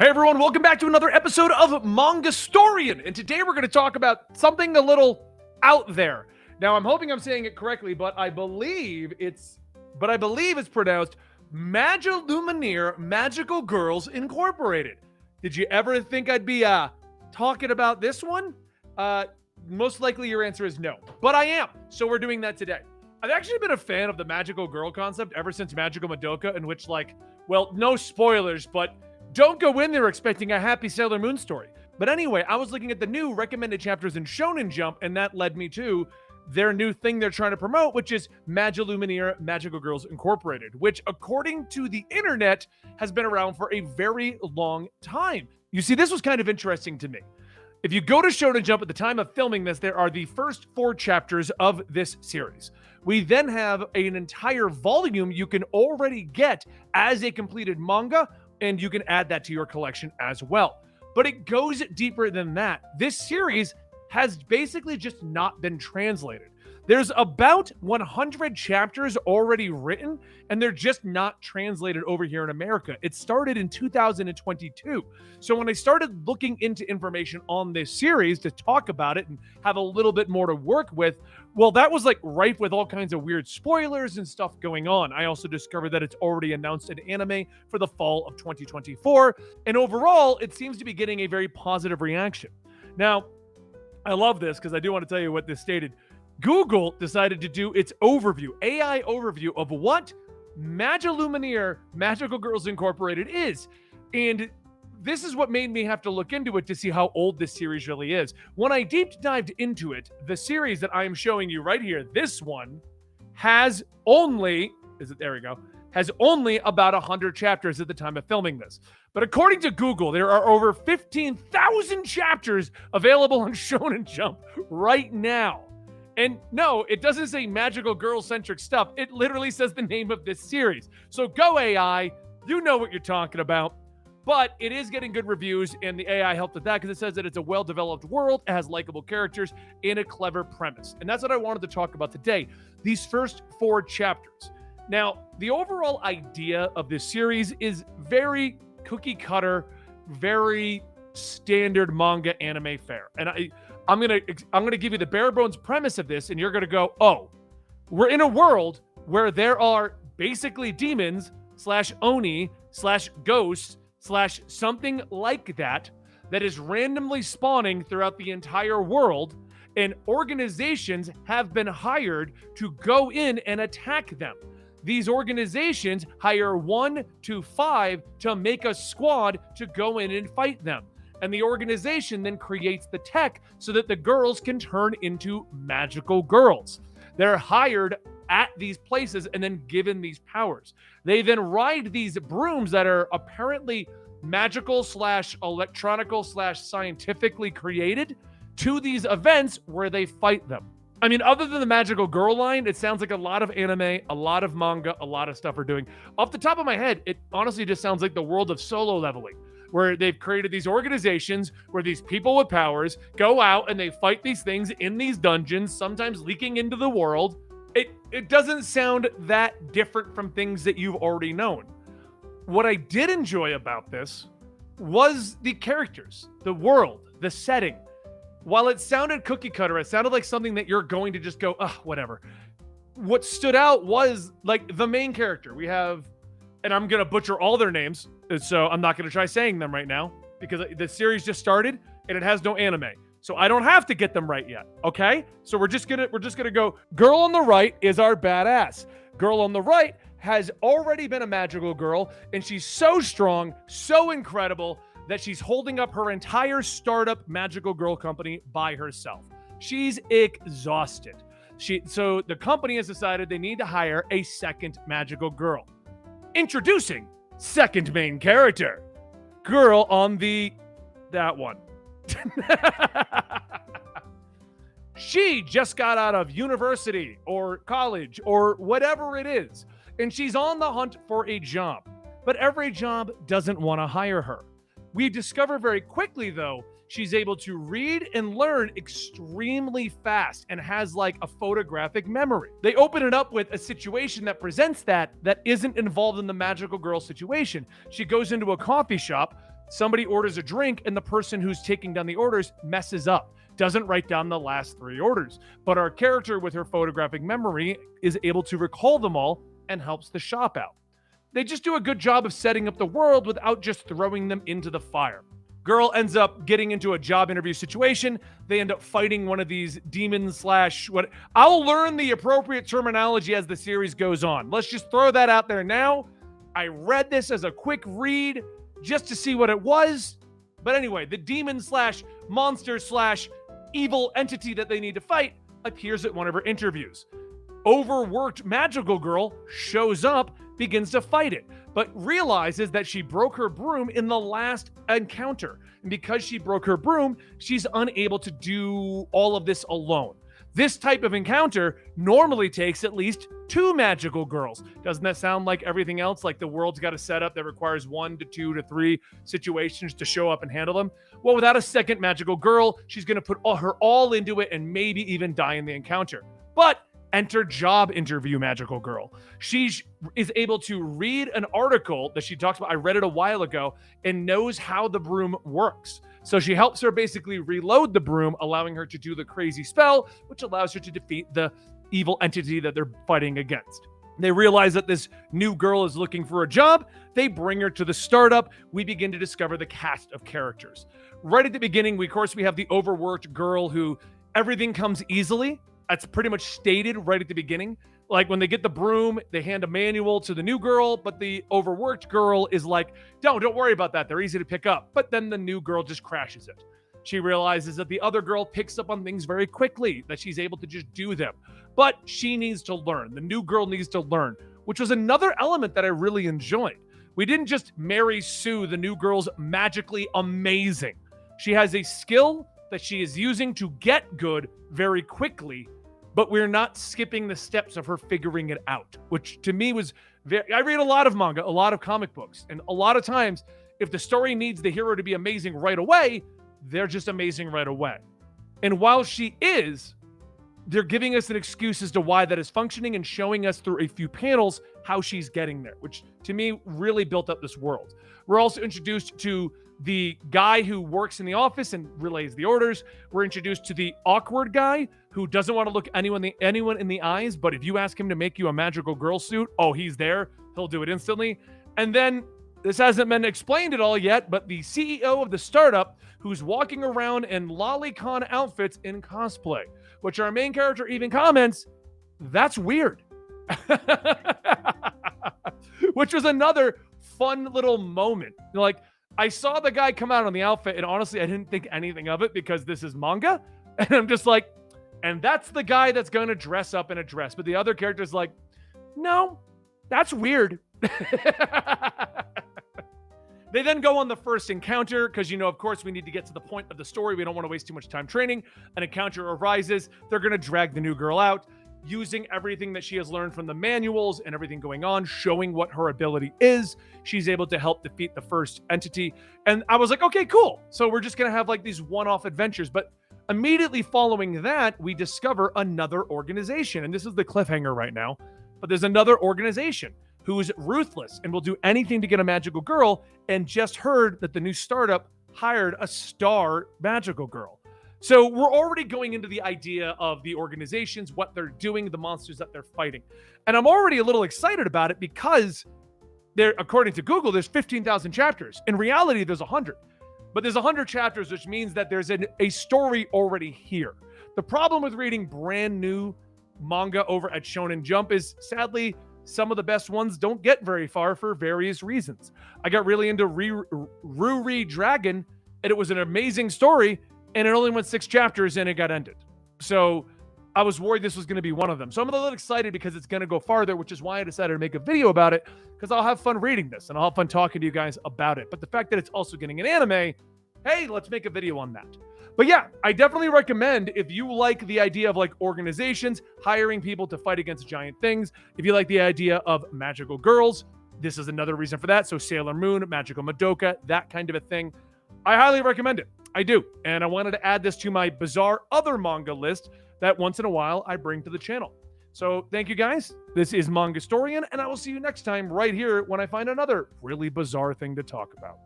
Hey everyone, welcome back to another episode of Manga Storian, and today we're going to talk about something a little out there. Now, I'm hoping I'm saying it correctly, but I believe it's pronounced Magilumener Magical Girls Incorporated. Did you ever think I'd be talking about this one? Most likely your answer is no, but I am. So we're doing that today. I've actually been a fan of the magical girl concept ever since Magical Madoka, in which, no spoilers, but don't go in there expecting a happy Sailor Moon story. But anyway, I was looking at the new recommended chapters in Shonen Jump, and that led me to their new thing they're trying to promote, which is Magilumener Magical Girls Incorporated, which, according to the internet, has been around for a very long time. You see, this was kind of interesting to me. If you go to Shonen Jump at the time of filming this, there are the first 4 chapters of this series. We then have an entire volume you can already get as a completed manga, and you can add that to your collection as well. But it goes deeper than that. This series has basically just not been translated. There's about 100 chapters already written, and they're just not translated over here in America. It started in 2022. So when I started looking into information on this series to talk about it and have a little bit more to work with, well, that was rife with all kinds of weird spoilers and stuff going on. I also discovered that it's already announced an anime for the fall of 2024. And overall, it seems to be getting a very positive reaction. Now, I love this because I do want to tell you what this stated. Google decided to do its AI overview of what Magilumener Magical Girls Incorporated is. And this is what made me have to look into it to see how old this series really is. When I deep dived into it, the series that I am showing you right here, this one, has only about 100 chapters at the time of filming this. But according to Google, there are over 15,000 chapters available on Shonen Jump right now. And no, it doesn't say magical girl-centric stuff. It literally says the name of this series. So go AI, you know what you're talking about. But it is getting good reviews, and the AI helped with that because it says that it's a well-developed world, it has likable characters, and a clever premise. And that's what I wanted to talk about today, these first 4 chapters. Now, the overall idea of this series is very cookie-cutter, very standard manga anime fare. And I'm gonna give you the bare bones premise of this, and you're gonna go, oh, we're in a world where there are basically demons / oni / ghosts / something like that is randomly spawning throughout the entire world, and organizations have been hired to go in and attack them. These organizations hire 1 to 5 to make a squad to go in and fight them. And the organization then creates the tech so that the girls can turn into magical girls. They're hired at these places and then given these powers. They then ride these brooms that are apparently magical / electronical / scientifically created to these events where they fight them. I mean, other than the magical girl line, it sounds like a lot of anime, a lot of manga, a lot of stuff are doing. Off the top of my head, it honestly just sounds like the world of Solo Leveling, where they've created these organizations where these people with powers go out and they fight these things in these dungeons, sometimes leaking into the world. It doesn't sound that different from things that you've already known. What I did enjoy about this was the characters, the world, the setting. While it sounded cookie cutter, it sounded like something that you're going to just go, whatever. What stood out was the main character. We have, and I'm going to butcher all their names, so I'm not going to try saying them right now because the series just started and it has no anime. So I don't have to get them right yet, okay? So we're just going to go, girl on the right is our badass. Girl on the right has already been a magical girl, and she's so strong, so incredible, that she's holding up her entire startup magical girl company by herself. She's exhausted. So the company has decided they need to hire a second magical girl. Introducing second main character, girl on that one. She just got out of university or college or whatever it is, and she's on the hunt for a job. But every job doesn't want to hire her. We discover very quickly, though, she's able to read and learn extremely fast and has a photographic memory. They open it up with a situation that presents that isn't involved in the magical girl situation. She goes into a coffee shop, somebody orders a drink and the person who's taking down the orders messes up, doesn't write down the last 3 orders. But our character, with her photographic memory, is able to recall them all and helps the shop out. They just do a good job of setting up the world without just throwing them into the fire. Girl ends up getting into a job interview situation. They end up fighting one of these demons / what. I'll learn the appropriate terminology as the series goes on. Let's just throw that out there now. I read this as a quick read just to see what it was. But anyway, the demon / monster / evil entity that they need to fight appears at one of her interviews. Overworked magical girl shows up, begins to fight it, but realizes that she broke her broom in the last encounter. And because she broke her broom, she's unable to do all of this alone. This type of encounter normally takes at least 2 magical girls. Doesn't that sound like everything else? Like the world's got a setup that requires 1 to 2 to 3 situations to show up and handle them? Well, without a second magical girl, she's going to put her all into it and maybe even die in the encounter. But enter job interview magical girl. She is able to read an article that she talks about. I read it a while ago, and knows how the broom works. So she helps her basically reload the broom, allowing her to do the crazy spell, which allows her to defeat the evil entity that they're fighting against. They realize that this new girl is looking for a job. They bring her to the startup. We begin to discover the cast of characters. Right at the beginning, we have the overworked girl who everything comes easily. That's pretty much stated right at the beginning. Like when they get the broom, they hand a manual to the new girl, but the overworked girl is like, don't worry about that. They're easy to pick up. But then the new girl just crashes it. She realizes that the other girl picks up on things very quickly, that she's able to just do them. But she needs to learn. The new girl needs to learn, which was another element that I really enjoyed. We didn't just marry Sue. The new girl's magically amazing. She has a skill that she is using to get good very quickly, but we're not skipping the steps of her figuring it out, which to me was I read a lot of manga, a lot of comic books, and a lot of times, if the story needs the hero to be amazing right away, they're just amazing right away. And while she is, they're giving us an excuse as to why that is functioning and showing us through a few panels how she's getting there, which to me really built up this world. We're also introduced to the guy who works in the office and relays the orders. We're introduced to the awkward guy who doesn't want to look anyone in the eyes, but if you ask him to make you a magical girl suit, oh, he's there. He'll do it instantly. And then, this hasn't been explained at all yet, but the CEO of the startup who's walking around in lolicon outfits in cosplay, which our main character even comments, that's weird. Which was another fun little moment. Like, I saw the guy come out on the outfit, and honestly, I didn't think anything of it because this is manga. And I'm just like, and that's the guy that's going to dress up in a dress. But the other character's like, no, that's weird. They then go on the first encounter because, of course, we need to get to the point of the story. We don't want to waste too much time training. An encounter arises. They're going to drag the new girl out, using everything that she has learned from the manuals and everything going on, showing what her ability is. She's able to help defeat the first entity. And I was like, okay, cool. So we're just going to have like these one-off adventures. But immediately following that, we discover another organization. And this is the cliffhanger right now. But there's another organization who's ruthless and will do anything to get a magical girl, and just heard that the new startup hired a star magical girl. So we're already going into the idea of the organizations, what they're doing, the monsters that they're fighting. And I'm already a little excited about it because according to Google, there's 15,000 chapters. In reality, there's 100. But there's 100 chapters, which means that there's a story already here. The problem with reading brand new manga over at Shonen Jump is, sadly, some of the best ones don't get very far for various reasons. I got really into Ruri Dragon, and it was an amazing story, and it only went 6 chapters and it got ended. So I was worried this was going to be one of them. So I'm a little excited because it's going to go farther, which is why I decided to make a video about it, because I'll have fun reading this and I'll have fun talking to you guys about it. But the fact that it's also getting an anime, hey, let's make a video on that. But yeah, I definitely recommend, if you like the idea of like organizations, hiring people to fight against giant things, if you like the idea of magical girls, this is another reason for that. So Sailor Moon, Magical Madoka, that kind of a thing. I highly recommend it. I do. And I wanted to add this to my bizarre other manga list that once in a while I bring to the channel. So thank you guys. This is Mangastorian, and I will see you next time right here when I find another really bizarre thing to talk about.